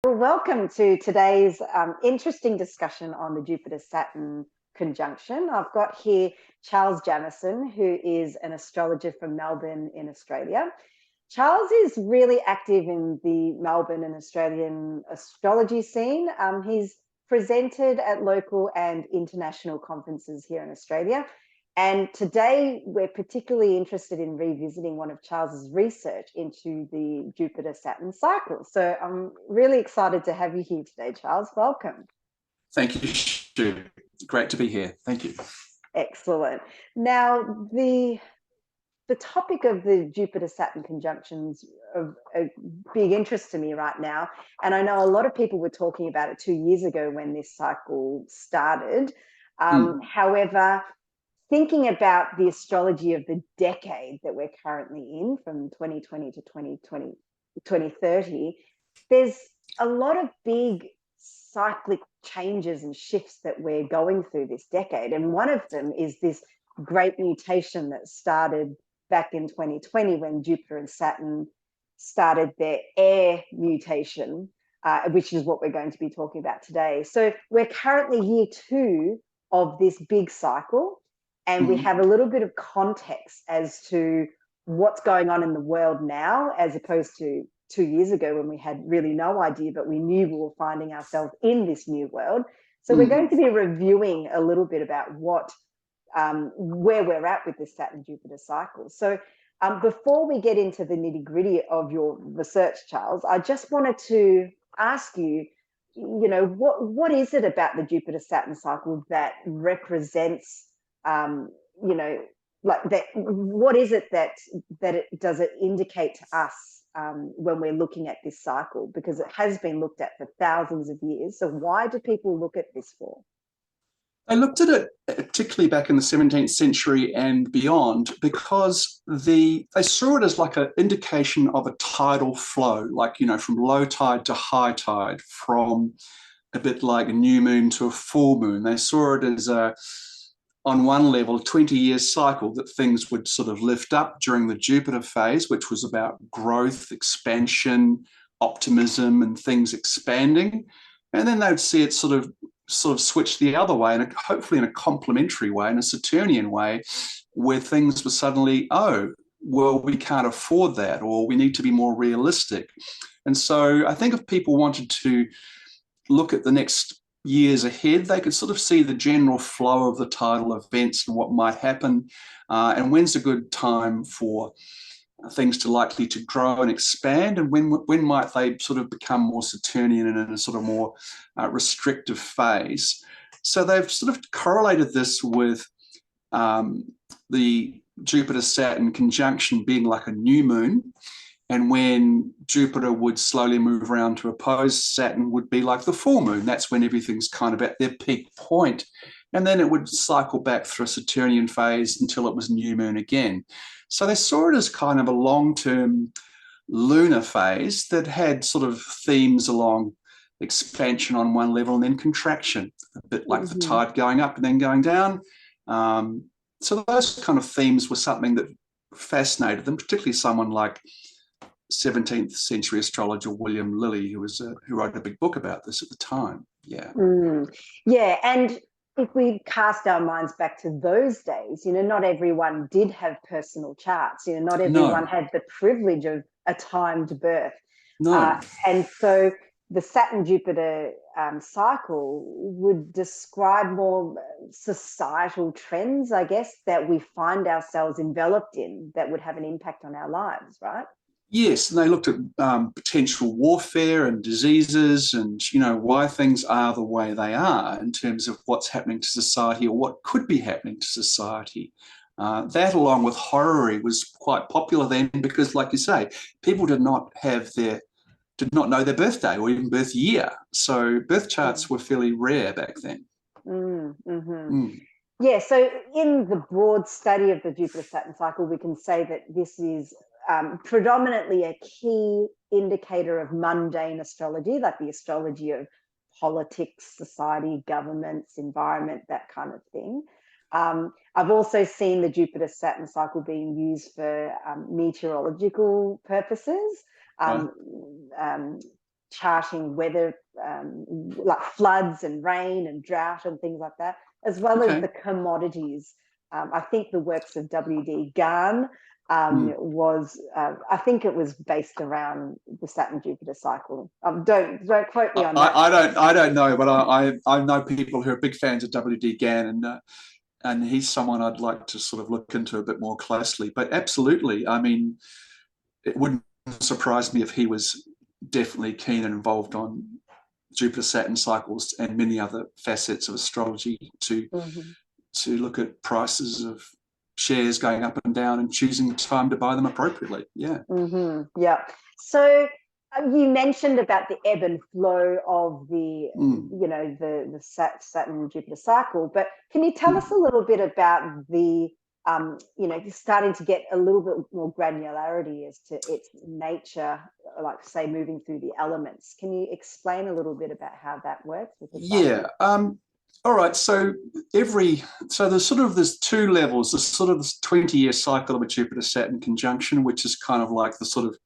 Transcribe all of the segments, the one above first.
Well, welcome to today's interesting discussion on the Jupiter-Saturn conjunction. I've got here Charles Jameson, who is an astrologer from Melbourne in Australia. Charles is really active in the Melbourne and Australian astrology scene. He's presented at local and international conferences here in Australia. And today we're particularly interested in revisiting one of Charles's research into the Jupiter-Saturn cycle. So I'm really excited to have you here today, Charles. Welcome. Thank you, Shu. Great to be here. Thank you. Excellent. Now, the topic of the Jupiter-Saturn conjunctions of a big interest to me right now. And I know a lot of people were talking about it 2 years ago when this cycle started. However, thinking about the astrology of the decade that we're currently in, from 2020 to 2030, there's a lot of big cyclic changes and shifts that we're going through this decade. And one of them is this great mutation that started back in 2020 when Jupiter and Saturn started their air mutation, which is what we're going to be talking about today. So we're currently year 2 of this big cycle. And we have a little bit of context as to what's going on in the world now, as opposed to 2 years ago when we had really no idea, but we knew we were finding ourselves in this new world. So we're going to be reviewing a little bit about where we're at with this Saturn-Jupiter cycle. So before we get into the nitty-gritty of your research, Charles, I just wanted to ask you, what is it about the Jupiter-Saturn cycle that represents like that? What is it that does it indicate to us when we're looking at this cycle? Because it has been looked at for thousands of years. So why do people look at this for? I looked at it particularly back in the 17th century and beyond because they saw it as like an indication of a tidal flow, like, from low tide to high tide, from a bit like a new moon to a full moon. They saw it as on one level, 20-year cycle that things would sort of lift up during the Jupiter phase, which was about growth, expansion, optimism, and things expanding. And then they would see it sort of switch the other way, and hopefully in a complementary way, in a Saturnian way, where things were suddenly, oh, well, we can't afford that, or we need to be more realistic. And so I think if people wanted to look at the next years ahead, they could sort of see the general flow of the tidal events and what might happen, and when's a good time for things to likely to grow and expand, and when might they sort of become more Saturnian and in a sort of more restrictive phase. So they've sort of correlated this with the Jupiter-Saturn conjunction being like a new moon, and when Jupiter would slowly move around to oppose Saturn would be like the full moon. That's when everything's kind of at their peak point. And then it would cycle back through a Saturnian phase until it was new moon again. So they saw it as kind of a long-term lunar phase that had sort of themes along expansion on one level and then contraction, a bit like the tide going up and then going down. So those kind of themes were something that fascinated them, particularly someone like 17th century astrologer William Lilly, who wrote a big book about this at the time. Yeah. Yeah, and if we cast our minds back to those days, not everyone did have personal charts. Not everyone had the privilege of a timed birth. No. And so the Saturn-Jupiter cycle would describe more societal trends, I guess, that we find ourselves enveloped in that would have an impact on our lives, right? Yes, and they looked at potential warfare and diseases and, why things are the way they are in terms of what's happening to society or what could be happening to society. That, along with horary, was quite popular then because, like you say, people did not know their birthday or even birth year. So birth charts were fairly rare back then. Yeah, so in the broad study of the Jupiter-Saturn cycle, we can say that this is predominantly a key indicator of mundane astrology, like the astrology of politics, society, governments, environment, that kind of thing. I've also seen the Jupiter-Saturn cycle being used for meteorological purposes. charting weather, like floods and rain and drought and things like that, as well as the commodities. I think the works of W.D. Garn was, I think it was based around the Saturn-Jupiter cycle. Don't quote me on that. I don't know, but I know people who are big fans of W.D. Gann, and he's someone I'd like to sort of look into a bit more closely. But absolutely, I mean, it wouldn't surprise me if he was definitely keen and involved on Jupiter-Saturn cycles and many other facets of astrology to look at prices of shares going up and down and choosing the time to buy them appropriately. Yeah. Yeah. So you mentioned about the ebb and flow of the, the Saturn Jupiter cycle, but can you tell us a little bit about the, starting to get a little bit more granularity as to its nature, like say moving through the elements? Can you explain a little bit about how that works with the cycle? Yeah. All right. So there's two levels. There's sort of this 20-year cycle of a Jupiter-Saturn conjunction, which is kind of like the sort of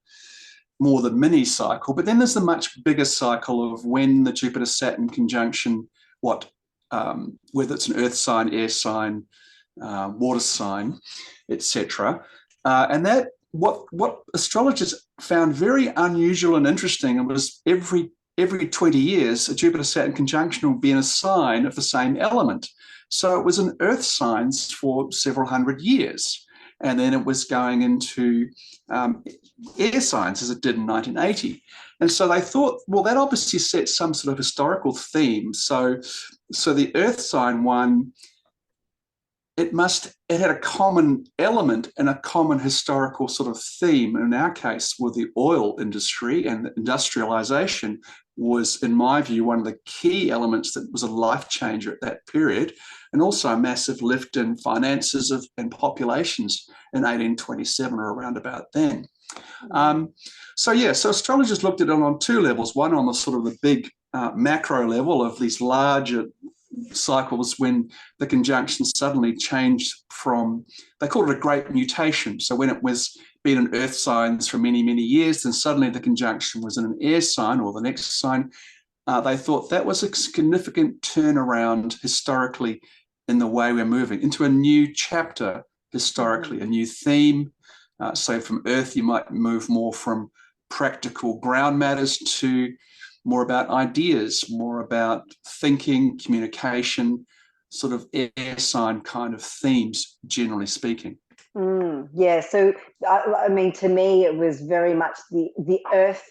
more the mini cycle. But then there's the much bigger cycle of when the Jupiter-Saturn conjunction, whether it's an earth sign, air sign, water sign, etc. And that what astrologers found very unusual and interesting, and was every 20 years, a Jupiter-Saturn conjunction will be in a sign of the same element. So it was in earth signs for several hundred years. And then it was going into air signs as it did in 1980. And so they thought, well, that obviously sets some sort of historical theme. So the earth sign one, it had a common element and a common historical sort of theme. In our case, with the oil industry and the industrialization was, in my view, one of the key elements that was a life changer at that period, and also a massive lift in finances and populations in 1827 or around about then. So astrologers looked at it on two levels. One on the sort of the big macro level of these larger cycles when the conjunction suddenly changed from, they called it a great mutation. So when it was been in earth signs for many, many years, then suddenly the conjunction was in an air sign or the next sign. They thought that was a significant turnaround historically in the way we're moving into a new chapter historically, a new theme. So from earth, you might move more from practical ground matters to more about ideas, more about thinking, communication, sort of air sign kind of themes, generally speaking. Yeah, so I mean, to me, it was very much the earth,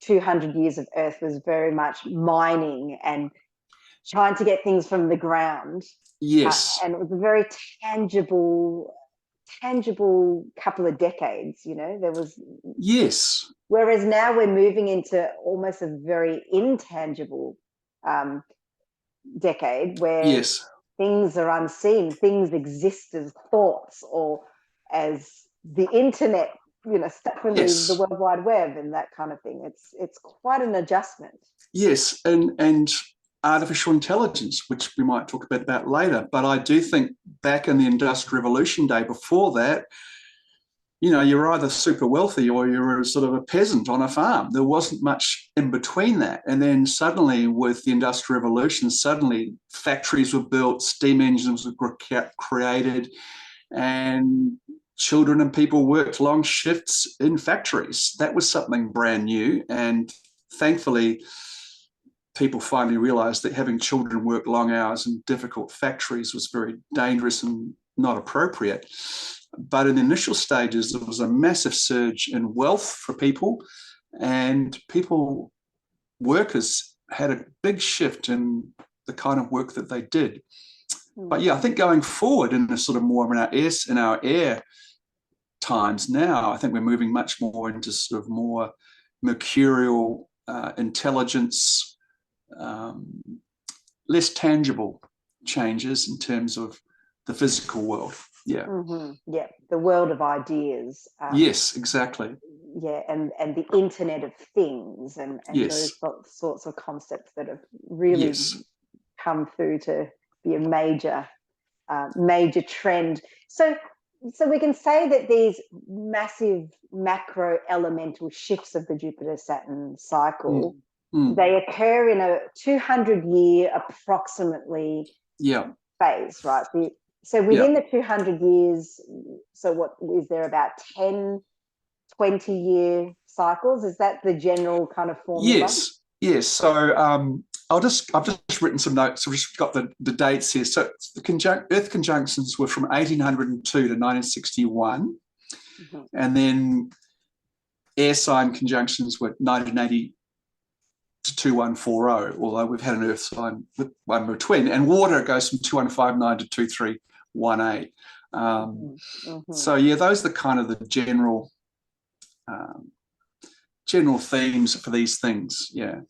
200 years of earth was very much mining and trying to get things from the ground. Yes. And it was a very tangible couple of decades, there was. Yes. Whereas now we're moving into almost a very intangible decade where things are unseen, things exist as thoughts or as the internet, stuff in the World Wide Web and that kind of thing. It's quite an adjustment. Yes, and artificial intelligence, which we might talk a bit about later. But I do think back in the Industrial Revolution day before that, you're either super wealthy or you're sort of a peasant on a farm. There wasn't much in between that. And then suddenly with the Industrial Revolution, suddenly factories were built, steam engines were created, and children and people worked long shifts in factories. That was something brand new. And thankfully, people finally realized that having children work long hours in difficult factories was very dangerous and not appropriate. But in the initial stages, there was a massive surge in wealth for people, and workers had a big shift in the kind of work that they did. But I think going forward in a sort of more in our air times now, I think we're moving much more into sort of more mercurial intelligence, less tangible changes in terms of the physical world. Yeah. Yeah, the world of ideas. Yes, exactly. Yeah, and the Internet of Things and those sorts of concepts that have really come through to be a major trend. So so we can say that these massive macro elemental shifts of the Jupiter Saturn cycle, they occur in a 200-year approximately phase, right? So within the 200 years, so what is there, about 10, 20-year cycles? Is that the general kind of formula? Yes. So I've just written some notes. I've just got the dates here. So the Earth conjunctions were from 1802 to 1961, and then air sign conjunctions were 1980 to 2140. Although we've had an Earth sign with one between, and water goes from 2159 to 2318. So yeah, those are the kind of the general themes for these things. Yeah.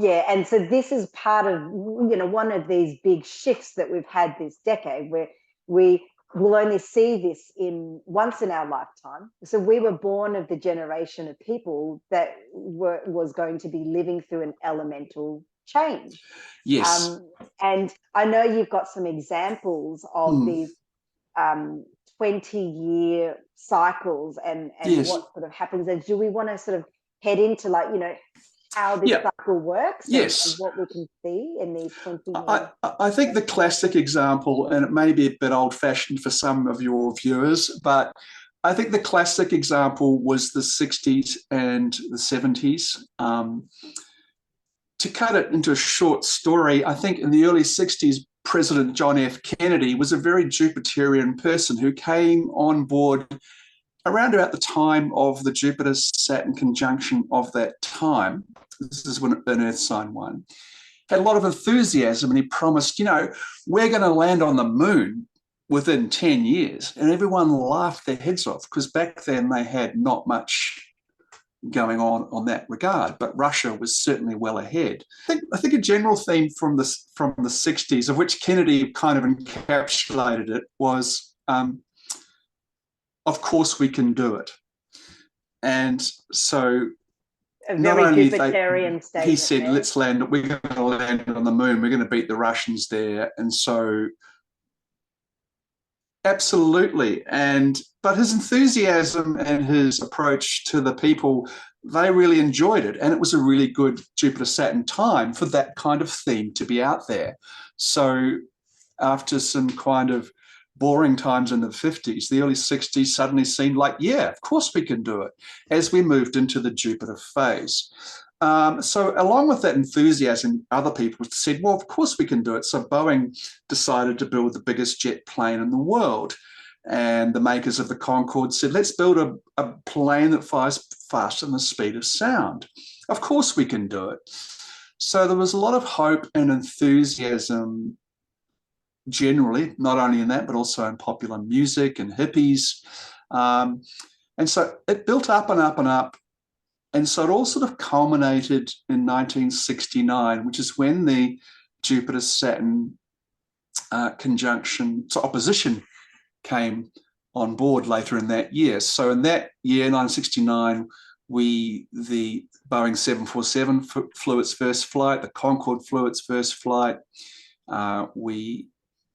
And so this is part of, one of these big shifts that we've had this decade, where we will only see this once in our lifetime. So we were born of the generation of people that was going to be living through an elemental change. Yes. And I know you've got some examples of these 20-year cycles and what sort of happens. And do we want to sort of head into, like, how this cycle works and what we can see in these 20 years? I think the classic example, and it may be a bit old-fashioned for some of your viewers, but I think the classic example was the 60s and the 70s. To cut it into a short story, I think in the early 60s, President John F. Kennedy was a very Jupiterian person who came on board around about the time of the Jupiter-Saturn conjunction of that time. This is when an Earth sign one. Had a lot of enthusiasm, and he promised, we're going to land on the moon within 10 years. And everyone laughed their heads off, because back then they had not much going on that regard, but Russia was certainly well ahead. I think a general theme from the 60s, of which Kennedy kind of encapsulated it, was of course we can do it. And so a very Jupiterian statement. He said, let's land, we're going to land on the moon, we're going to beat the Russians there. And so absolutely. But his enthusiasm and his approach to the people, they really enjoyed it. And it was a really good Jupiter-Saturn time for that kind of theme to be out there. So after some kind of boring times in the 50s, the early 60s suddenly seemed like, yeah, of course we can do it, as we moved into the Jupiter phase. So along with that enthusiasm, other people said, well, of course we can do it. So Boeing decided to build the biggest jet plane in the world. And the makers of the Concorde said, let's build a plane that flies faster than the speed of sound. Of course we can do it. So there was a lot of hope and enthusiasm generally, not only in that, but also in popular music and hippies. And so it built up and up and up. And so it all sort of culminated in 1969, which is when the Jupiter-Saturn conjunction, so opposition, came on board later in that year. So in that year, 1969, the Boeing 747 flew its first flight, the Concorde flew its first flight. We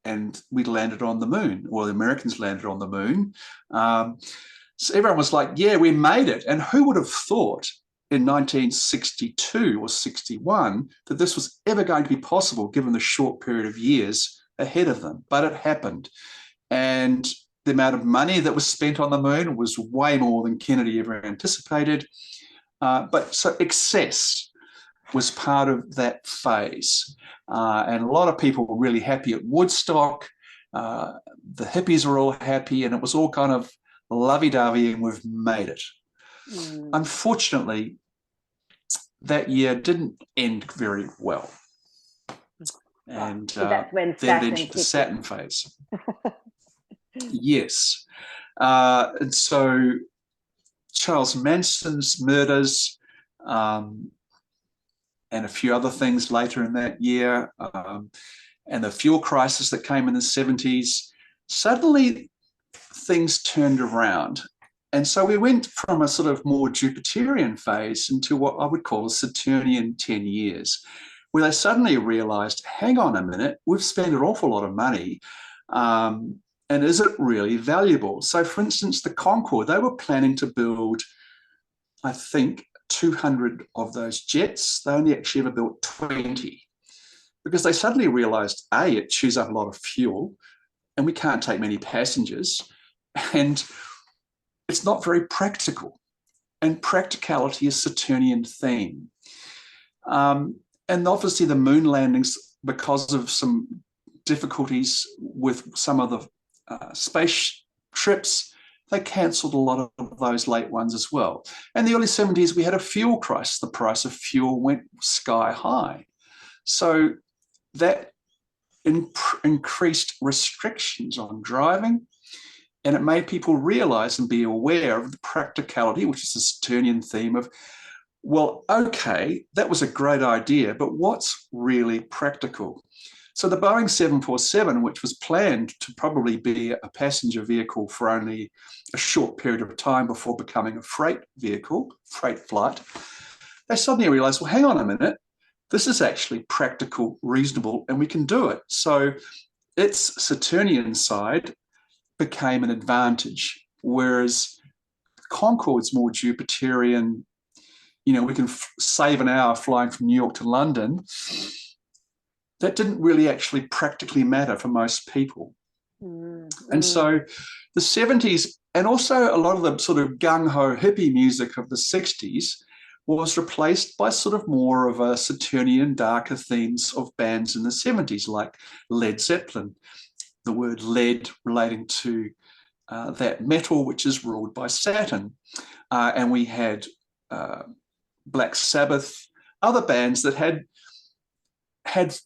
landed on the moon, or the Americans landed on the moon. So everyone was like, yeah, we made it. And who would have thought in 1962 or 61 that this was ever going to be possible, given the short period of years ahead of them? But it happened. And the amount of money that was spent on the moon was way more than Kennedy ever anticipated. But so excess was part of that phase. And a lot of people were really happy at Woodstock. The hippies were all happy, and it was all kind of lovey-dovey, and we've made it. Unfortunately, that year didn't end very well. And so that's when then entered the Saturn phase. Yes. And so Charles Manson's murders and a few other things later in that year, and the fuel crisis that came in the 70s, suddenly things turned around. And so we went from a sort of more Jupiterian phase into what I would call a Saturnian 10 years, where they suddenly realized, hang on a minute, we've spent an awful lot of money, and And is it really valuable? So, for instance, the Concorde, they were planning to build, I think, 200 of those jets. They only actually ever built 20 because they suddenly realized, A, it chews up a lot of fuel and we can't take many passengers. And it's not very practical. And practicality is Saturnian theme. And obviously the moon landings, because of some difficulties with some of the space trips, they cancelled a lot of those late ones as well. In the early 70s, we had a fuel crisis. The price of fuel went sky high. So that increased restrictions on driving, and it made people realize and be aware of the practicality, which is the Saturnian theme of, well, okay, that was a great idea, but what's really practical? So the Boeing 747, which was planned to probably be a passenger vehicle for only a short period of time before becoming a freight vehicle, freight flight, they suddenly realized, well, hang on a minute, this is actually practical, reasonable, and we can do it. So its Saturnian side became an advantage, whereas Concorde's more Jupiterian, we can save an hour flying from New York to London. That didn't really actually practically matter for most people. And so the 70s, and also a lot of the sort of gung-ho hippie music of the 60s, was replaced by sort of more of a Saturnian, darker themes of bands in the 70s, like Led Zeppelin, the word lead relating to that metal which is ruled by Saturn. And we had Black Sabbath, other bands that had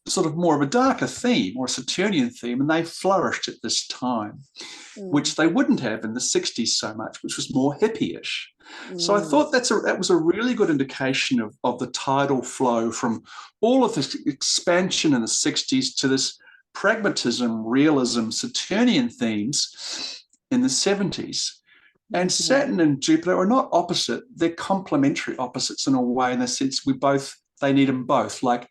sort of more of a darker theme or a Saturnian theme, and they flourished at this time, which they wouldn't have in the 60s so much, which was more hippie-ish. So I thought that was a really good indication of the tidal flow from all of this expansion in the 60s to this pragmatism, realism, Saturnian themes in the 70s. And Saturn and Jupiter are not opposite, they're complementary opposites in a way, in the sense they need them both. Like,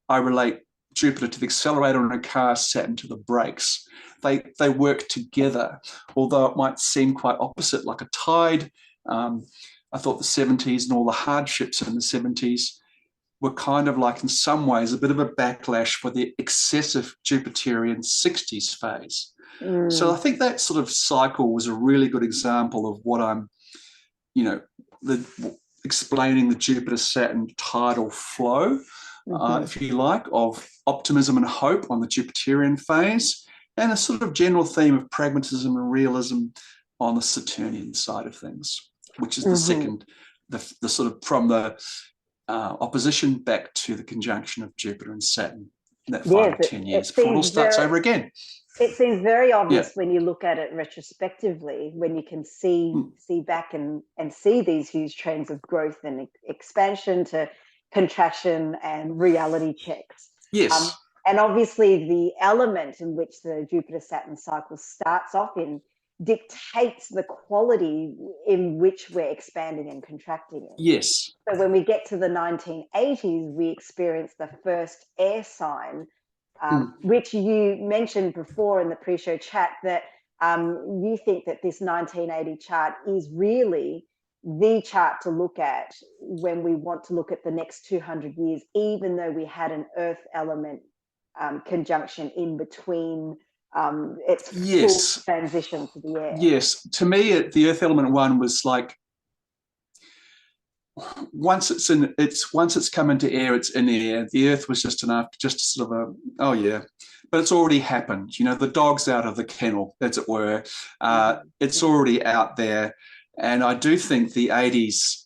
I relate Jupiter to the accelerator in a car, Saturn to the brakes. They work together, although it might seem quite opposite, like a tide. I thought the 70s and all the hardships in the 70s were kind of like, in some ways, a bit of a backlash for the excessive Jupiterian 60s phase. So I think that sort of cycle was a really good example of what I'm, explaining the Jupiter-Saturn tidal flow, if you like, of optimism and hope on the Jupiterian phase, and a sort of general theme of pragmatism and realism on the Saturnian side of things, which is the second, the sort of from the opposition back to the conjunction of Jupiter and Saturn in that 5 to 10 years before it all starts over again. It seems very obvious when you look at it retrospectively, when you can see back and see these huge trends of growth and expansion to contraction and reality checks. Yes. And obviously the element in which the Jupiter-Saturn cycle starts off in dictates the quality in which we're expanding and contracting it. Yes. So when we get to the 1980s, we experience the first air sign, which you mentioned before in the pre-show chat, that you think that this 1980 chart is really the chart to look at when we want to look at the next 200 years, even though we had an Earth element conjunction in between its full transition to the air. Yes, to me, the Earth element one was like, once it's come into air, it's in air. The Earth was just enough, just sort of but it's already happened. The dog's out of the kennel, as it were. It's already out there. And I do think the 80s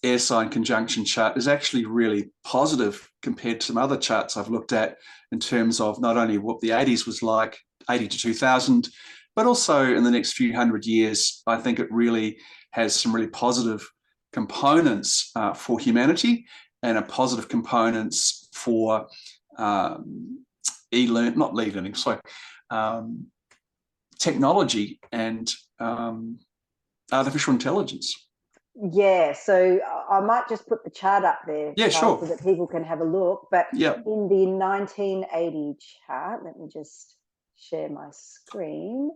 air sign conjunction chart is actually really positive compared to some other charts I've looked at, in terms of not only what the 80s was like, 80 to 2000, but also in the next few hundred years. I think it really has some really positive components for humanity, and a positive components for technology and artificial intelligence. Yeah, so I might just put the chart up there, sure, so that people can have a look. But in the 1980 chart, let me just share my screen.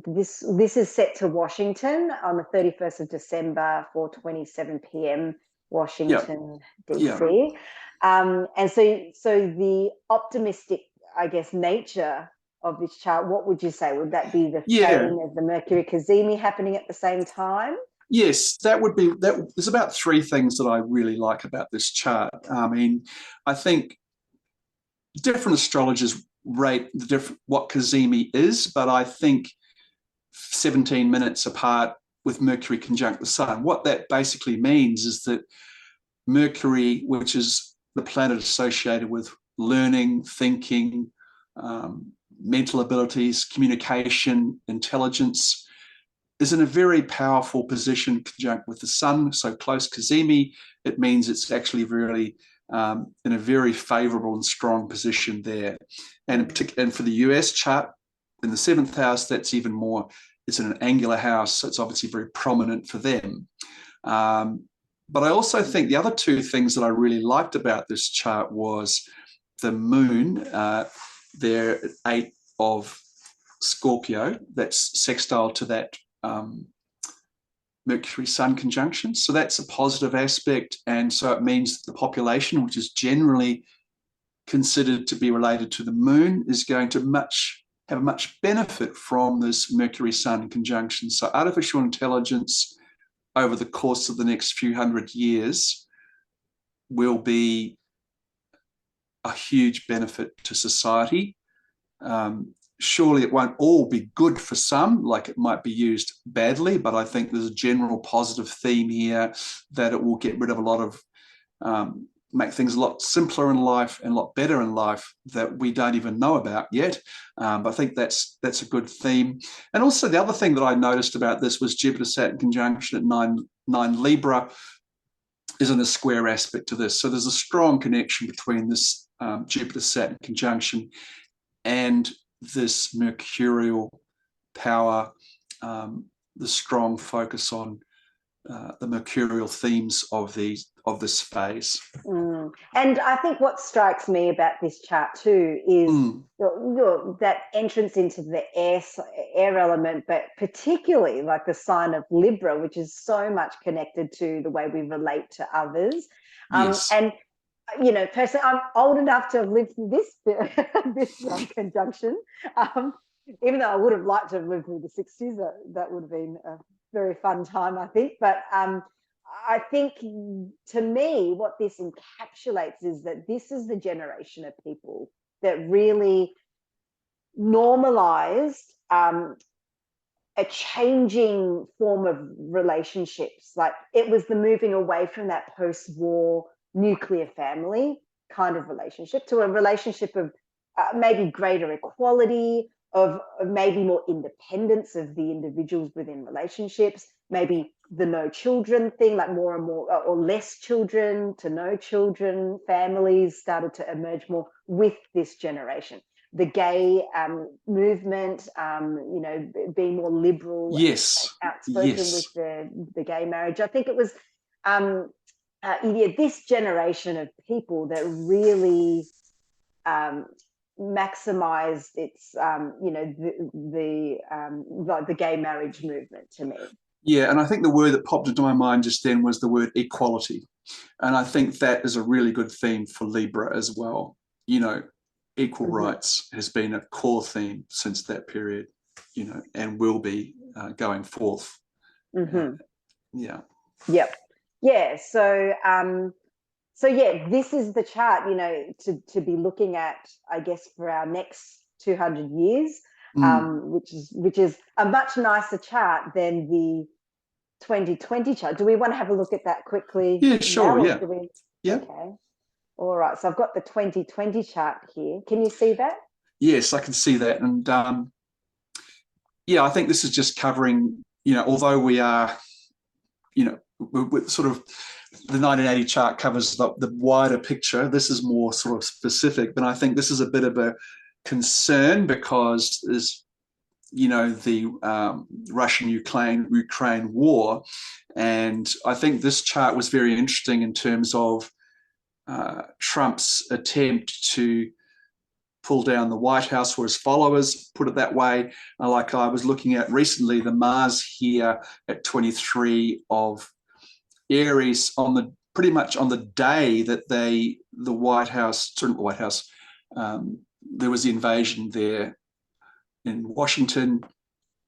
This is set to Washington on the 31st of December, 4:27 p.m. Washington, DC. And so the optimistic, I guess, nature of this chart, what would you say? Would that be the same as the Mercury Cazimi happening at the same time? Yes, that would be that. There's about three things that I really like about this chart. I mean, I think different astrologers rate the different what Cazimi is, but I think 17 minutes apart with Mercury conjunct the Sun, what that basically means is that Mercury, which is the planet associated with learning, thinking, mental abilities, communication, intelligence, is in a very powerful position conjunct with the Sun, so close Cazimi. It means it's actually really in a very favorable and strong position there. And in particular, and for the US chart, in the 7th house, that's even more, it's in an angular house, so it's obviously very prominent for them. But I also think the other two things that I really liked about this chart was the moon, there at 8 of Scorpio, that's sextile to that Mercury-Sun conjunction. So that's a positive aspect. And so it means that the population, which is generally considered to be related to the moon, is going to have much benefit from this Mercury-Sun conjunction. So artificial intelligence over the course of the next few hundred years will be a huge benefit to society. Surely it won't all be good for some, like it might be used badly, but I think there's a general positive theme here that it will get rid of a lot of, make things a lot simpler in life and a lot better in life that we don't even know about yet. But I think that's a good theme. And also the other thing that I noticed about this was Jupiter Saturn conjunction at 9 Libra is in a square aspect to this. So there's a strong connection between this Jupiter Saturn conjunction and this mercurial power, the strong focus on the mercurial themes of this phase. And I think what strikes me about this chart too is that entrance into the air element, but particularly like the sign of Libra, which is so much connected to the way we relate to others. Yes. And you know, personally, I'm old enough to have lived through this conjunction. Even though I would have liked to have lived through the 60s, that would have been a very fun time, I think. But I think, to me, what this encapsulates is that this is the generation of people that really normalized a changing form of relationships. Like, it was the moving away from that post-war nuclear family kind of relationship to a relationship of maybe greater equality, of maybe more independence of the individuals within relationships, maybe the no children thing, like more and more, or less children to no children families started to emerge more with this generation. The gay movement, you know, being more liberal, yes, outspoken with the gay marriage. I think it was this generation of people that really maximized its, you know, the gay marriage movement to me. Yeah, and I think the word that popped into my mind just then was the word equality. And I think that is a really good theme for Libra as well. You know, equal rights has been a core theme since that period, you know, and will be going forth. Yeah. Yep. Yeah. So, so yeah, this is the chart, you know, to be looking at, I guess, for our next 200 years, which is a much nicer chart than the 2020 chart. Do we want to have a look at that quickly? Yeah, sure. Yeah. Yeah. Okay. All right. So I've got the 2020 chart here. Can you see that? Yes, I can see that. And yeah, I think this is just covering, you know, although we are, you know, we're sort of, the 1980 chart covers the wider picture. This is more sort of specific, but I think this is a bit of a concern because there's, you know, the Russian-Ukraine war. And I think this chart was very interesting in terms of Trump's attempt to pull down the White House for his followers, put it that way. Like I was looking at recently, the Mars here at 23 of Aries on the pretty much on the day that the White House, there was the invasion there in Washington.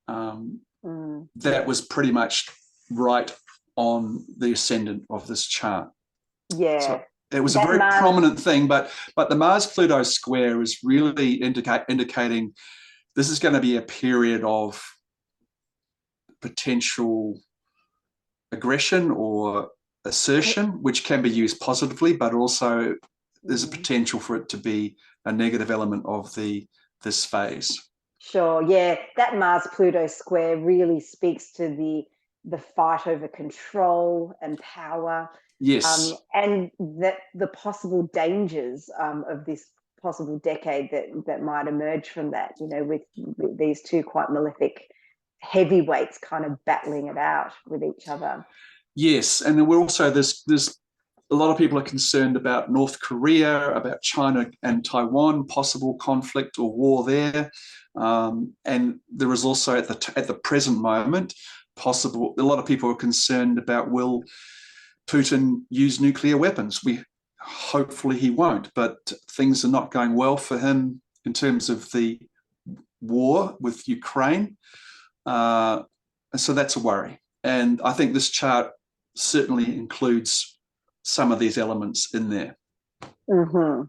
That was pretty much right on the ascendant of this chart. Yeah. So it was a very prominent thing, but the Mars-Pluto square is really indicating this is going to be a period of potential aggression or assertion, which can be used positively, but also there's a potential for it to be a negative element of this phase. Sure, yeah. That Mars-Pluto square really speaks to the fight over control and power. Yes. And that the possible dangers of this possible decade that might emerge from that, with these two quite malefic heavyweights kind of battling it out with each other. Yes, and we're also there's a lot of people are concerned about North Korea, about China and Taiwan, possible conflict or war there, and there is also at the present moment possible. A lot of people are concerned about will Putin use nuclear weapons. Hopefully he won't, but things are not going well for him in terms of the war with Ukraine. So that's a worry. And I think this chart certainly includes some of these elements in there.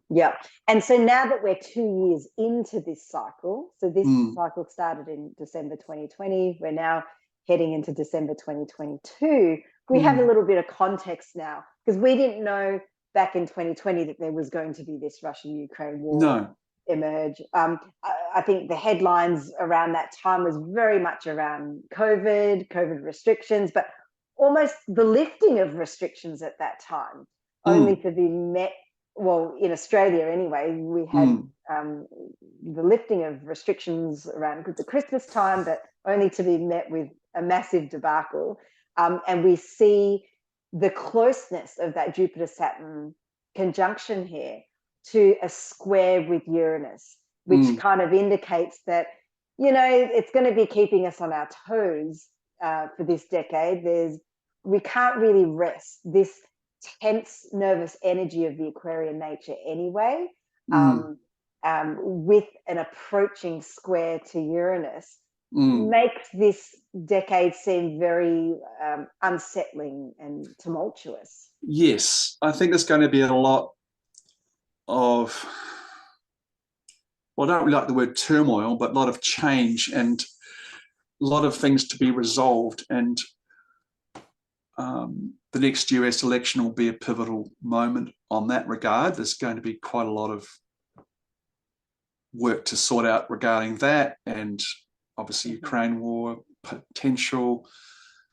Yeah. And so now that we're 2 years into this cycle, so this cycle started in December 2020, we're now heading into December 2022, we have a little bit of context now, because we didn't know back in 2020 that there was going to be this Russia-Ukraine war emerge. I think the headlines around that time was very much around COVID restrictions, but almost the lifting of restrictions at that time, only to be met, well, in Australia anyway, we had the lifting of restrictions around the Christmas time, but only to be met with a massive debacle. And we see the closeness of that Jupiter-Saturn conjunction here to a square with Uranus, which kind of indicates that, it's going to be keeping us on our toes for this decade. We can't really rest this tense, nervous energy of the Aquarian nature anyway, with an approaching square to Uranus, makes this decade seem very unsettling and tumultuous. Yes, I think there's going to be a lot of, well, I don't really like the word turmoil, but a lot of change and a lot of things to be resolved. And the next US election will be a pivotal moment on that regard. There's going to be quite a lot of work to sort out regarding that, and obviously Ukraine war potential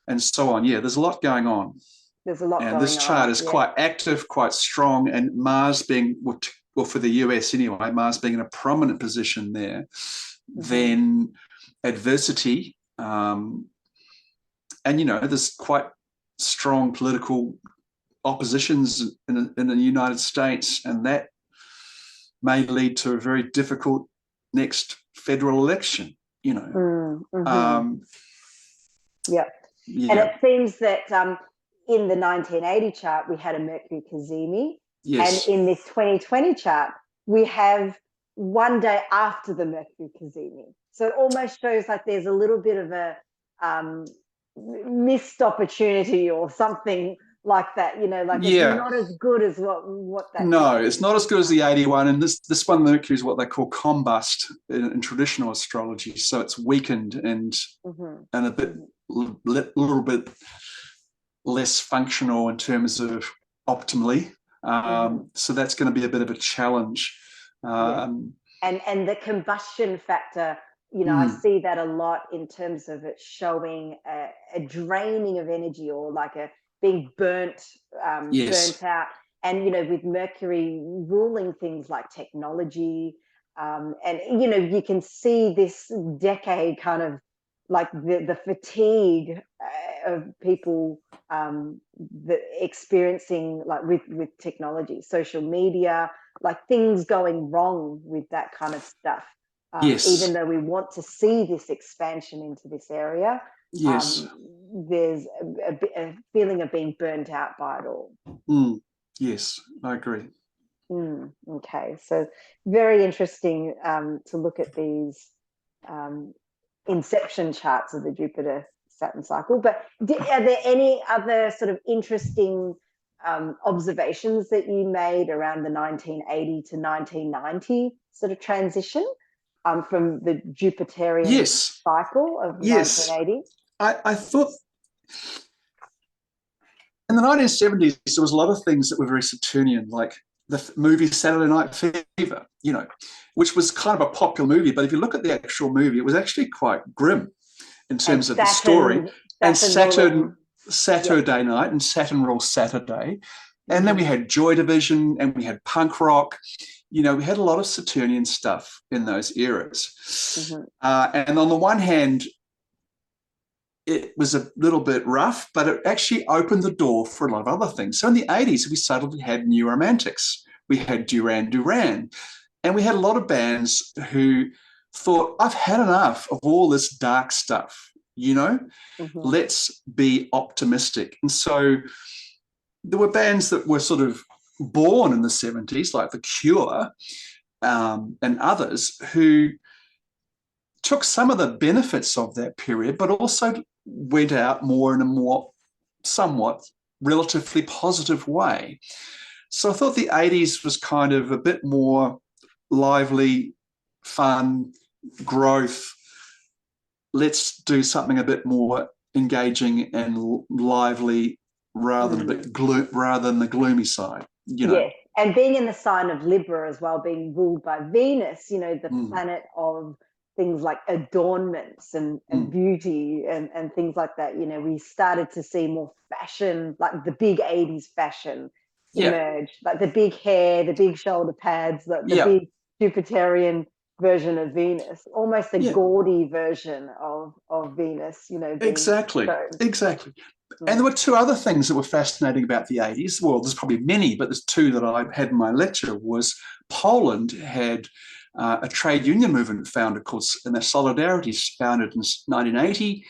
and so on. Yeah, there's a lot going on. There's a lot going on. And this chart is quite active, quite strong, and Mars being, well, for the US anyway, Mars being in a prominent position there, then adversity, and, there's quite strong political oppositions in the United States, and that may lead to a very difficult next federal election, Yeah. And it seems that in the 1980 chart, we had a Mercury cazimi. Yes. And in this 2020 chart, we have one day after the Mercury cazimi. So it almost shows like there's a little bit of a missed opportunity or something like that, like it's not as good as what that. No, it's not as good as the 81. And this one, Mercury, is what they call combust in traditional astrology. So it's weakened and a little bit less functional in terms of optimally. So that's going to be a bit of a challenge. And the combustion factor, I see that a lot in terms of it showing a draining of energy, or like a being burnt out. And, with Mercury ruling things like technology, and, you can see this decade kind of like the fatigue of people experiencing like with technology, social media, like things going wrong with that kind of stuff. Even Yes. though we want to see this expansion into this area, Yes. there's a feeling of being burnt out by it all. Mm. Yes, I agree. Okay, so very interesting to look at these inception charts of the Jupiter Saturn cycle. But are there any other sort of interesting observations that you made around the 1980 to 1990 sort of transition from the Jupiterian Yes. cycle of Yes. 1980? I thought in the 1970s, there was a lot of things that were very Saturnian, like the movie Saturday Night Fever, which was kind of a popular movie. But if you look at the actual movie, it was actually quite grim in And terms of the story. And Saturn Saturday night and Saturn rules Saturday. And then we mm-hmm. had Joy Division and we had punk rock. We had a lot of Saturnian stuff in those eras. Mm-hmm. And on the one hand, it was a little bit rough, but it actually opened the door for a lot of other things. So in the 80s, we suddenly had new romantics. We had Duran Duran, and we had a lot of bands who thought, I've had enough of all this dark stuff, let's be optimistic. And so there were bands that were sort of born in the 70s, like The Cure and others, who took some of the benefits of that period, but also went out more in a more somewhat relatively positive way. So I thought the 80s was kind of a bit more lively, fun, growth. Let's do something a bit more engaging and lively rather than the gloomy side. Yeah, and being in the sign of Libra as well, being ruled by Venus, the planet of things like adornments and beauty and things like that. We started to see more fashion, like the big 80s fashion emerge, like the big hair, the big shoulder pads, the big Jupiterian version of Venus, almost a gaudy version of Venus, Exactly. And there were two other things that were fascinating about the 80s. Well, there's probably many, but there's two that I had in my lecture. Was Poland had a trade union movement founded called Solidarity, founded in 1980,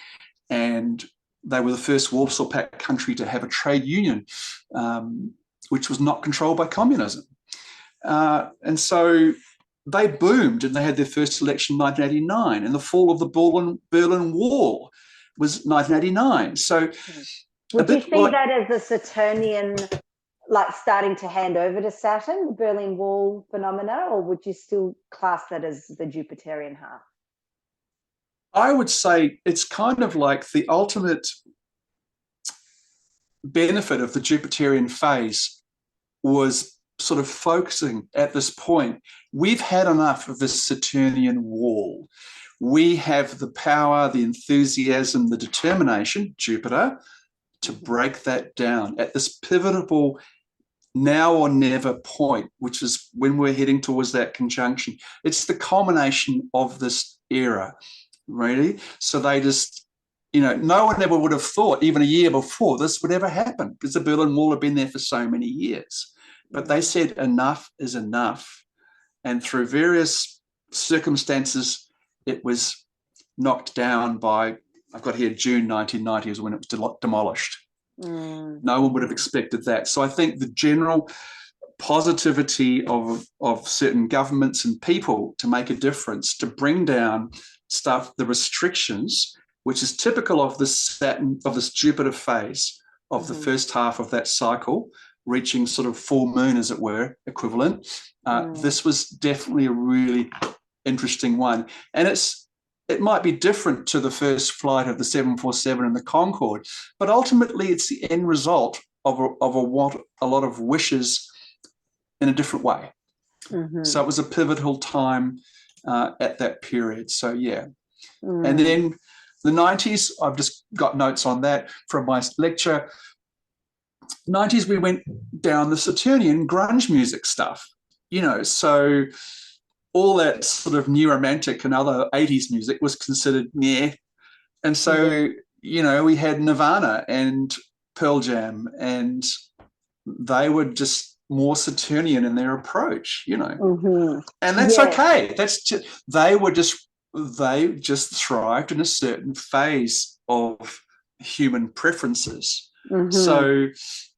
and they were the first Warsaw Pact country to have a trade union, which was not controlled by communism. And so they boomed, and they had their first election in 1989, and the fall of the Berlin Wall was 1989. So would you see that as a Saturnian, like starting to hand over to Saturn, the Berlin Wall phenomena, or would you still class that as the Jupiterian half? I would say it's kind of like the ultimate benefit of the Jupiterian phase was sort of focusing at this point. We've had enough of this Saturnian wall. We have the power, the enthusiasm, the determination, Jupiter, to break that down at this pivotal now or never point, which is when we're heading towards that conjunction. It's the culmination of this era, really. So they just, no one ever would have thought, even a year before, this would ever happen, because the Berlin Wall had been there for so many years. But they said enough is enough. And through various circumstances, it was knocked down by, I've got here June 1990 is when it was demolished. No one would have expected that. So I think the general positivity of certain governments and people to make a difference, to bring down stuff, the restrictions, which is typical of this Jupiter phase of the first half of that cycle, reaching sort of full moon, as it were, equivalent. This was definitely a really interesting one. And it might be different to the first flight of the 747 and the Concorde, but ultimately it's the end result of a lot of wishes in a different way. So it was a pivotal time at that period. So, yeah. And then the 90s, I've just got notes on that from my lecture. 90s, we went down the Saturnian grunge music stuff, so all that sort of new romantic and other 80s music was considered meh. And so, we had Nirvana and Pearl Jam, and they were just more Saturnian in their approach, Mm-hmm. and that's Yeah. okay. That's just, they just thrived in a certain phase of human preferences. Mm-hmm. So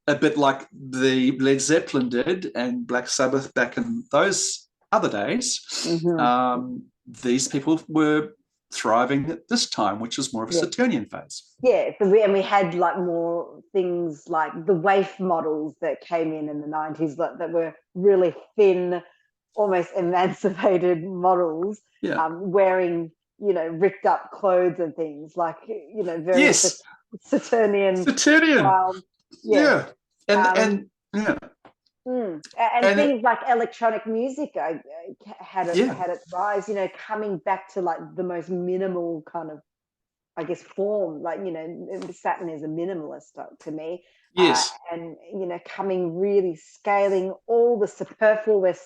a bit like the Led Zeppelin did and Black Sabbath back in those other days, Mm-hmm. these people were thriving at this time, which is more of a Yeah. Saturnian phase. Yeah, so we had like more things like the waif models that came in the 90s that were really thin, almost emancipated models, Yeah. wearing, ripped up clothes and things like, very Yes. Saturnian Saturnian. style. Yeah. Yeah. And Um, and yeah. and And things like electronic music yeah. had its rise, coming back to like the most minimal kind of, I guess, form. Like, Saturn is a minimalist to me, Yes. and coming really scaling all the superfluous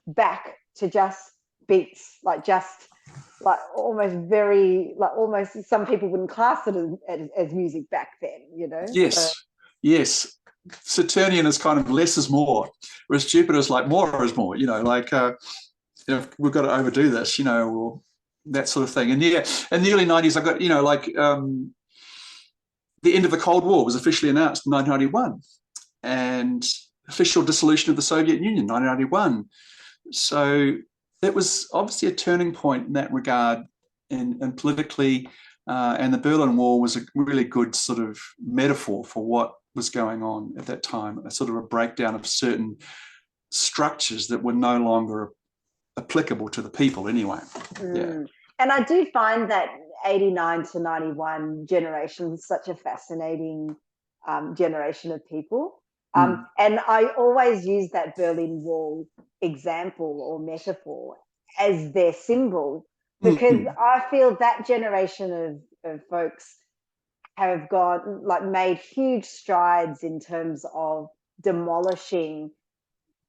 back to just beats, like just like almost very like almost some people wouldn't class it as music back then. So Yes. Yes. Saturnian is kind of less is more, whereas Jupiter is like more is more. Like we've got to overdo this, or that sort of thing. And yeah, in the early 90s, I got, the end of the Cold War was officially announced in 1991, and official dissolution of the Soviet Union, 1991. So it was obviously a turning point in that regard, and politically, and the Berlin Wall was a really good sort of metaphor for what was going on at that time, a sort of a breakdown of certain structures that were no longer applicable to the people anyway. Yeah. And I do find that 89 to 91 generation is such a fascinating generation of people. And I always use that Berlin Wall example or metaphor as their symbol, because I feel that generation of folks have made huge strides in terms of demolishing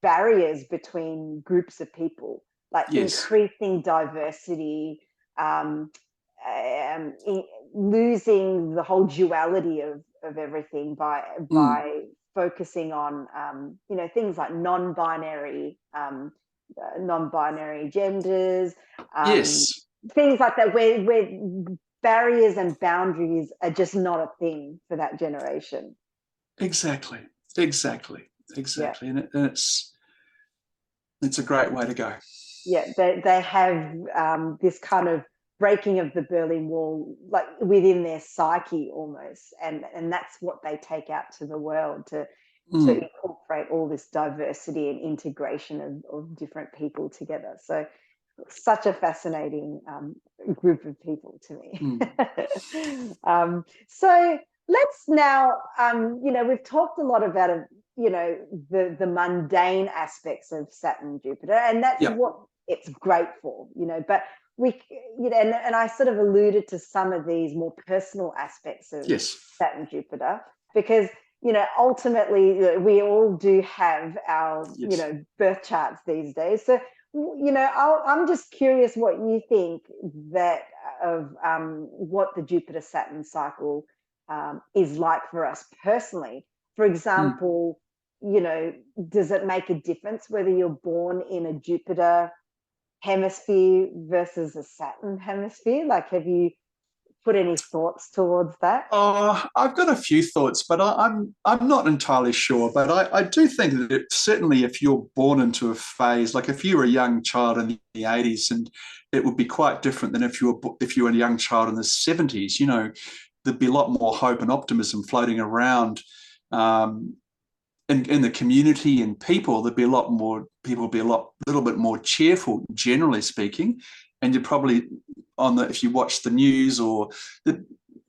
barriers between groups of people, like Yes. increasing diversity, um, losing the whole duality of everything by focusing on things like non-binary genders, Yes. things like that, where barriers and boundaries are just not a thing for that generation. Exactly. Exactly. Yeah. Exactly. And it's a great way to go. Yeah, they have this kind of breaking of the Berlin Wall, like within their psyche almost, and that's what they take out to the world to incorporate all this diversity and integration of different people together. So, such a fascinating group of people to me. So let's now, we've talked a lot about the mundane aspects of Saturn, Jupiter, and that's Yeah. what it's great for, but and I sort of alluded to some of these more personal aspects of Yes. Saturn, Jupiter, because ultimately we all do have our birth charts these days. So I'm just curious what you think that of what the Jupiter Saturn cycle is like for us personally. For example, does it make a difference whether you're born in a Jupiter hemisphere versus a Saturn hemisphere? Like, have you put any thoughts towards that? I've got a few thoughts, but I'm not entirely sure. But I do think that certainly if you're born into a phase, like if you were a young child in the 80s, and it would be quite different than if you were a young child in the 70s. There'd be a lot more hope and optimism floating around in the community and people. There'd be a lot more people would be little bit more cheerful, generally speaking, and you'd probably if you watch the news or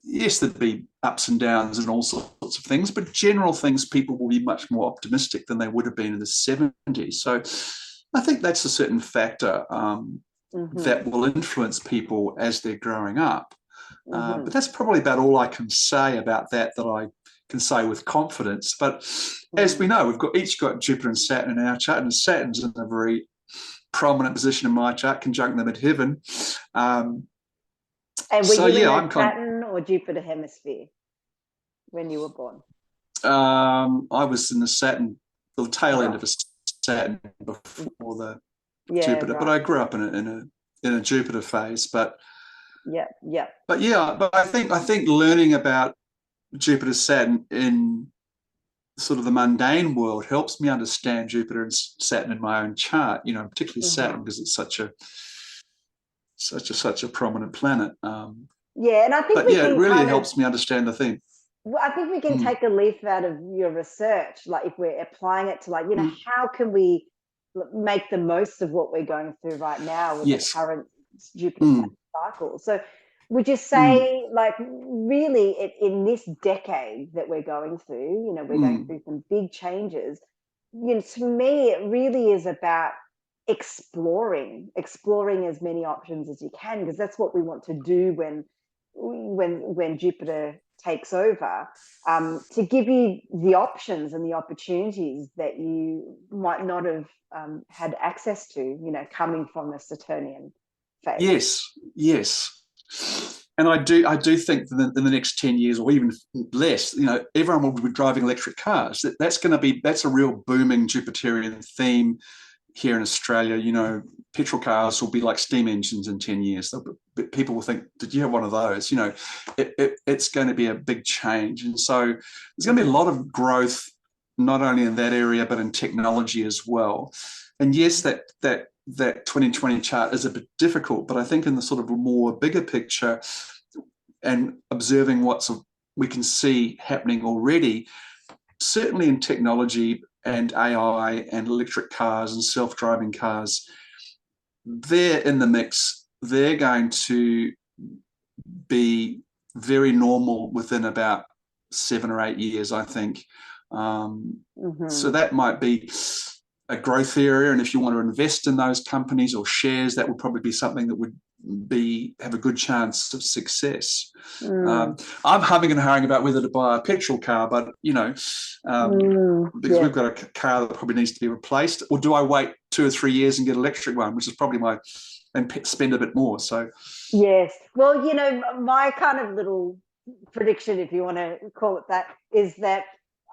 yes, there'd be ups and downs and all sorts of things, but general things, people will be much more optimistic than they would have been in the 70s. So I think that's a certain factor that will influence people as they're growing up. But that's probably about all I can say about that I can say with confidence. But as we know, we've each got Jupiter and Saturn in our chart, and Saturn's in a very prominent position in my chart, conjunct them at heaven. And were you in a Saturn or Jupiter hemisphere when you were born? I was in the Saturn the tail end Right. of a Saturn before the Yeah, Jupiter. But right. I grew up in a Jupiter phase. Yeah, yeah. But yeah, but I think learning about Jupiter Saturn in sort of the mundane world helps me understand Jupiter and Saturn in my own chart. Particularly Saturn, Hmm. because it's such a prominent planet. Yeah, and I think But we yeah, it can really kind of, helps me understand the thing. well, I think we can Mm, take a leaf out of your research, like if we're applying it to, like, mm, how can we make the most of what we're going through right now with the yes. current Jupiter Saturn Mm, cycle? So would you mm, say, like, really in this decade that we're going through, we're going mm. through some big changes. To me, it really is about exploring as many options as you can, because that's what we want to do when Jupiter takes over, to give you the options and the opportunities that you might not have had access to, coming from the Saturnian phase. Yes, yes. And I do think that in the next 10 years or even less, everyone will be driving electric cars. That's a real booming Jupiterian theme here in Australia. Petrol cars will be like steam engines in 10 years. People will think, did you have one of those? It's going to be a big change. And so there's going to be a Mhm. lot of growth, not only in that area, but in technology as well. And yes, that 2020 chart is a bit difficult, but I think in the sort of a more bigger picture and observing we can see happening already, certainly in technology and AI and electric cars and self-driving cars, they're in the mix. They're going to be very normal within about 7 or 8 years, I think. So Mhm. that might be a growth area, and if you want to invest in those companies or shares, that would probably be something that would have a good chance of success. Mm. Um, I'm humming and hawing about whether to buy a petrol car, but because Yeah. we've got a car that probably needs to be replaced, or do I wait 2 or 3 years and get an electric one, which is probably and spend a bit more. So Yes. Well, my kind of little prediction, if you want to call it that, is that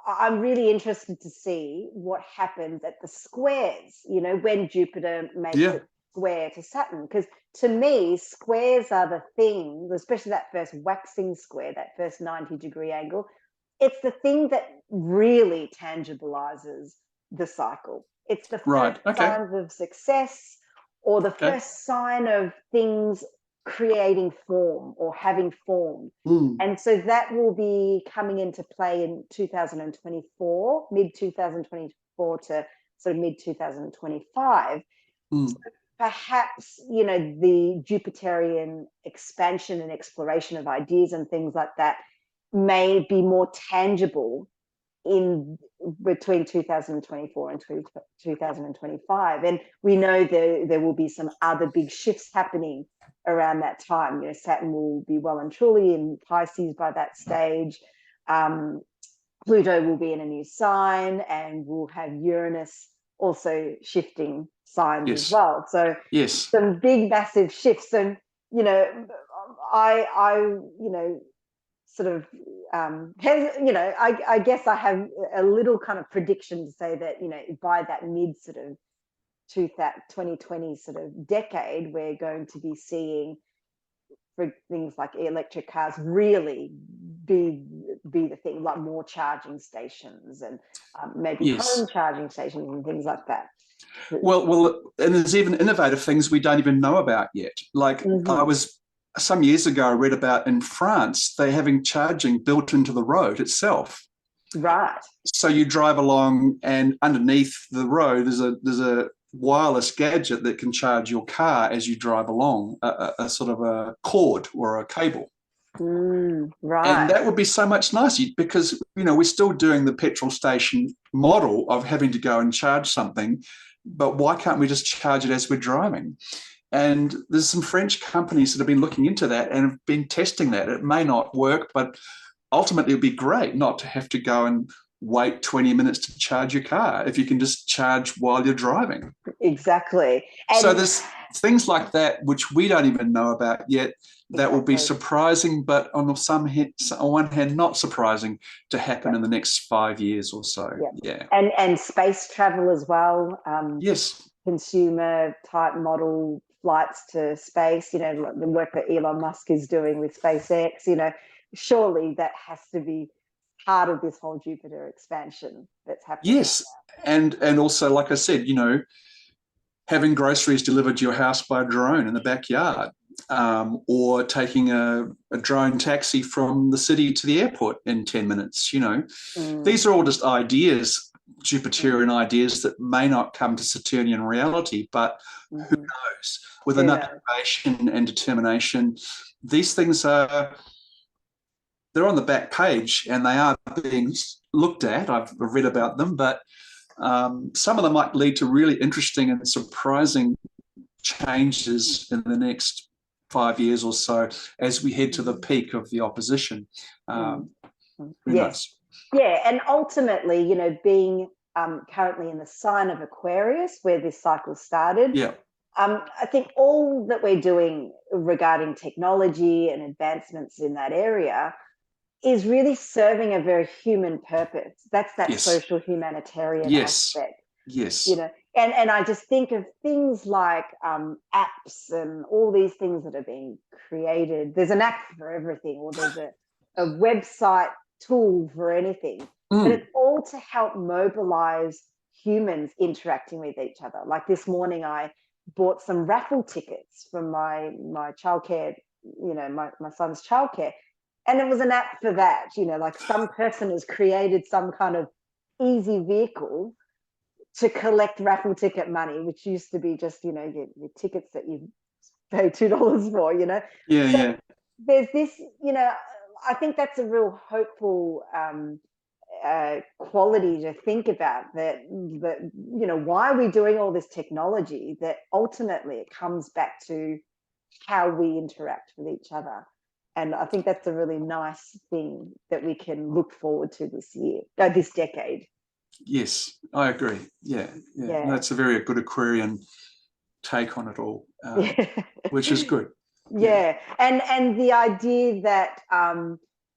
I'm really interested to see what happens at the squares, when Jupiter makes yeah, it square to Saturn. Because to me, squares are the thing, especially that first waxing square, that first 90-degree angle. It's the thing that really tangibilizes the cycle. It's the first right, okay, signs of success, or the okay, first sign of things creating form or having form. mm, And so that will be coming into play in 2024, mid 2024 to sort of mid 2025. mm, Perhaps, the Jupiterian expansion and exploration of ideas and things like that may be more tangible in between 2024 and 2025. And we know there will be some other big shifts happening around that time. Saturn will be well and truly in Pisces by that stage. um, Pluto will be in a new sign, and we'll have Uranus also shifting signs as yes, well. So yes, some big massive shifts. And you know I sort of I guess I have a little kind of prediction to say that by that mid sort of 2020 sort of decade, we're going to be seeing, for things like electric cars, really be the thing, like more charging stations, and maybe home yes. charging stations and things like that. Well, and there's even innovative things we don't even know about yet. Like Mm-hmm. some years ago, I read about in France, they're having charging built into the road itself. Right. So you drive along, and underneath the road, there's a wireless gadget that can charge your car as you drive along, a sort of a cord or a cable. And Right. that would be so much nicer, because we're still doing the petrol station model of having to go and charge something, but why can't we just charge it as we're driving? And there's some French companies that have been looking into that and have been testing that. It may not work, but ultimately it'd be great not to have to go and wait 20 minutes to charge your car if you can just charge while you're driving. Exactly. So And there's things like that, which we don't even know about yet, that will be surprising, but on one hand, not surprising to happen in the next 5 years or so. Yeah. And space travel as well. Yes. Consumer type model flights to space, you know, the work that Elon Musk is doing with SpaceX, you know, surely that has to be part of this whole Jupiter expansion that's happening. Yes. And also, like I said, you know, having groceries delivered to your house by drone in the backyard, or taking a drone taxi from the city to the airport in 10 minutes, you know. These are all just ideas, Jupiterian ideas that may not come to Saturnian reality, but who knows? With enough innovation and determination, these things they're on the back page and they are being looked at. I've read about them, but some of them might lead to really interesting and surprising changes in the next 5 years or so as we head to the peak of the opposition. Who knows? Yeah, and ultimately, you know, being currently in the sign of Aquarius, where this cycle started, I think all that we're doing regarding technology and advancements in that area is really serving a very human purpose. That's that social humanitarian aspect. Yes. You know, and I just think of things like apps and all these things that are being created. There's an app for everything, or there's a website tool for anything. But it's all to help mobilize humans interacting with each other. Like this morning, I bought some raffle tickets from my childcare, you know, my son's childcare. And it was an app for that, you know, like some person has created some kind of easy vehicle to collect raffle ticket money, which used to be just, you know, your tickets that you pay $2 for, you know. So there's this, you know, I think that's a real hopeful quality to think about, that you know, why are we doing all this technology, that ultimately it comes back to how we interact with each other. And I think that's a really nice thing that we can look forward to this year, this decade. Yes, I agree. Yeah. That's a very good Aquarian take on it all, which is good. Yeah. And the idea that,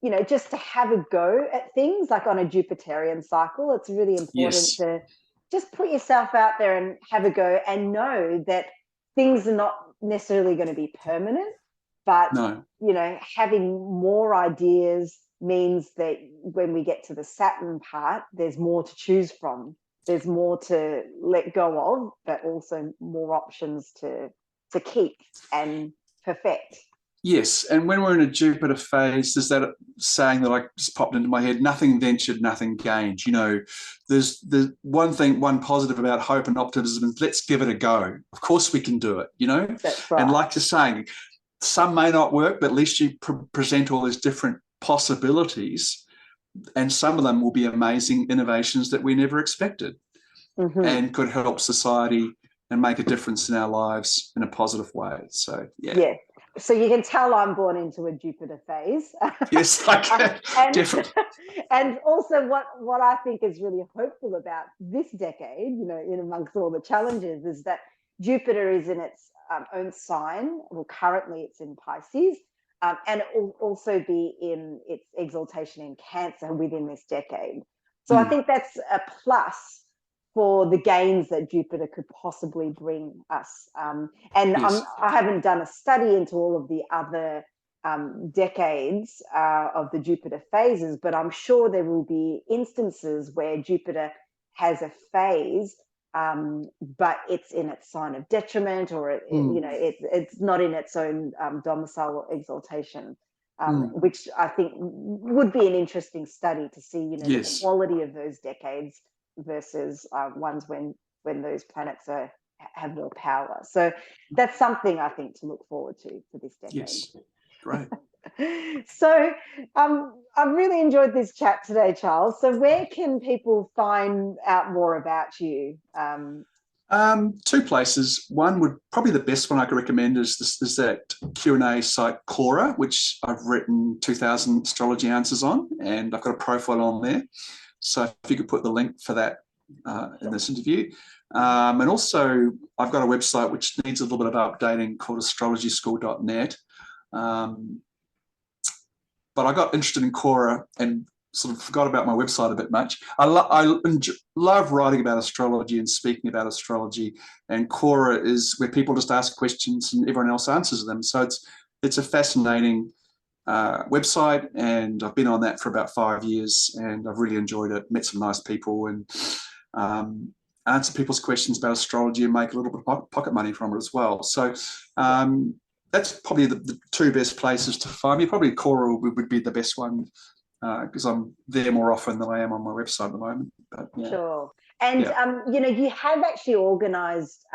you know, just to have a go at things like on a Jupiterian cycle, it's really important to just put yourself out there and have a go, and know that things are not necessarily going to be permanent, but, you know, having more ideas means that when we get to the Saturn part, there's more to choose from. There's more to let go of, but also more options to keep and perfect. Yes, and when we're in a Jupiter phase, there's that saying that just popped into my head: nothing ventured, nothing gained. You know, there's one positive about hope and optimism, is let's give it a go. Of course we can do it, you know? That's right. And like you're saying, some may not work, but at least you present all these different possibilities, and some of them will be amazing innovations that we never expected, and could help society and make a difference in our lives in a positive way. So so you can tell I'm born into a Jupiter phase. Yes, I can. Definitely. And also what I think is really hopeful about this decade, you know, in amongst all the challenges, is that Jupiter is in its own sign. Well, currently it's in Pisces, and it will also be in its exaltation in Cancer within this decade. So I think that's a plus for the gains that Jupiter could possibly bring us. I haven't done a study into all of the other decades of the Jupiter phases, but I'm sure there will be instances where Jupiter has a phase, but it's in its sign of detriment, or you know, it's not in its own domicile or exaltation, which I think would be an interesting study to see, you know, the quality of those decades versus ones when those planets have more power. So that's something I think to look forward to for this decade. Yes, great. So I've really enjoyed this chat today, Charles. So where can people find out more about you? Two places. One would probably the best one I could recommend is that Q&A site Quora, which I've written 2,000 astrology answers on, and I've got a profile on there. So if you could put the link for that in this interview. And also, I've got a website which needs a little bit of updating called astrologyschool.net. But I got interested in Quora and sort of forgot about my website a bit much. I love writing about astrology and speaking about astrology, and Quora is where people just ask questions and everyone else answers them. So it's a fascinating website, and I've been on that for about 5 years, and I've really enjoyed it. Met some nice people, and answer people's questions about astrology and make a little bit of pocket money from it as well. So that's probably the two best places to find me. Probably Quora would be the best one, because I'm there more often than I am on my website at the moment. But, yeah. Sure. And, you know, you have actually organised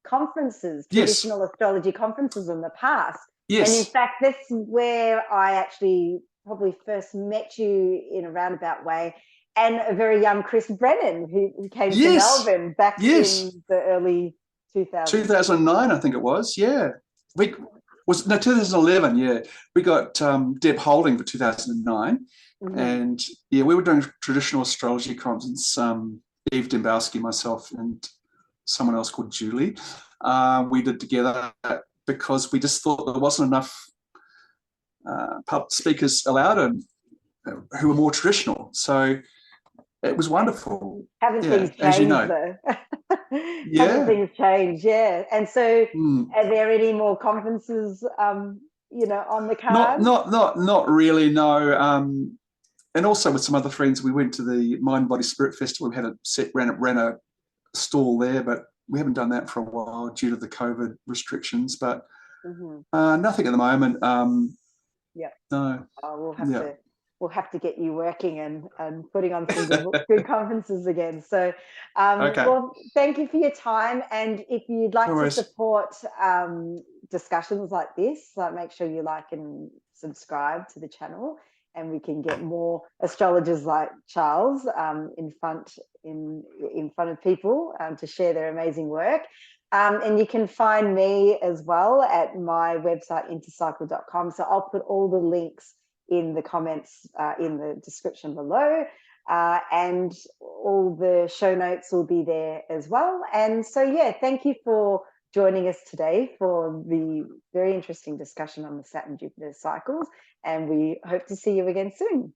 conferences, traditional astrology conferences in the past. Yes. And in fact, this is where I actually probably first met you in a roundabout way, and a very young Chris Brennan who came to Melbourne back in the early 2000s. 2009, I think it was, yeah. 2011, yeah. We got Deb Holding for 2009. And yeah, we were doing a traditional astrology conference, Eve Dembowski, myself, and someone else called Julie. We did together because we just thought there wasn't enough public speakers allowed, and who were more traditional. So it was wonderful. Haven't things changed, as you know, though? Haven't things changed? Yeah. And so, are there any more conferences, you know, on the card? Not really. No. And also with some other friends, we went to the Mind, Body, Spirit Festival. We had ran a stall there, but we haven't done that for a while due to the COVID restrictions. But nothing at the moment. No. We'll have to get you working and putting on some good conferences again. So, well, thank you for your time. And if you'd like to support discussions like this, make sure you like and subscribe to the channel, and we can get more astrologers like Charles in front of people to share their amazing work. And you can find me as well at my website, interpsycle.com. So I'll put all the links in the comments in the description below, and all the show notes will be there as well. And so, yeah, thank you for joining us today for the very interesting discussion on the Saturn-Jupiter cycles, and we hope to see you again soon.